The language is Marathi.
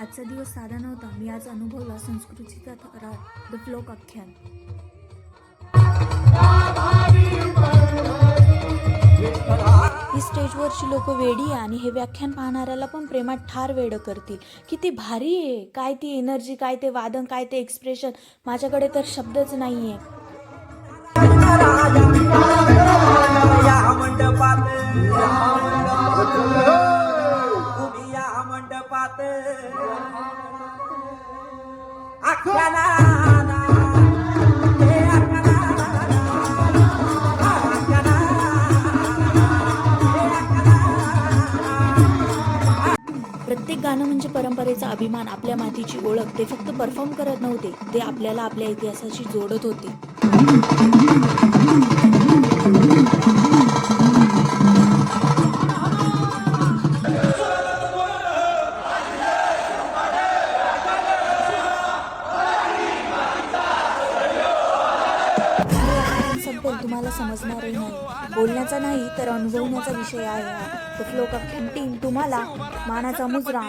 आजचा दिवस साधा नव्हता. मी आज अनुभवला संस्कृतीचा थरार, द फ्लोक आख्यान. ही स्टेजवरची लोक वेडी आहे आणि हे व्याख्यान पाहणाऱ्याला पण प्रेमात ठार वेड करतील. किती भारी आहे, काय ती एनर्जी, काय ते वादन, काय ते एक्सप्रेशन. माझ्याकडे तर शब्दच नाहीये. प्रत्येक गाणं म्हणजे परंपरेचा अभिमान, आपल्या मातीची ओळख. ते फक्त परफॉर्म करत नव्हते, ते आपल्याला आपल्या इतिहासाशी जोडत होते. संपेल तुम्हाला समजणारही नाही. बोलण्याचा नाही तर अनुभवण्याचा विषय आहे हा. द फ्लोक आख्यान टीम तुम्हाला मानाचा मुजरा.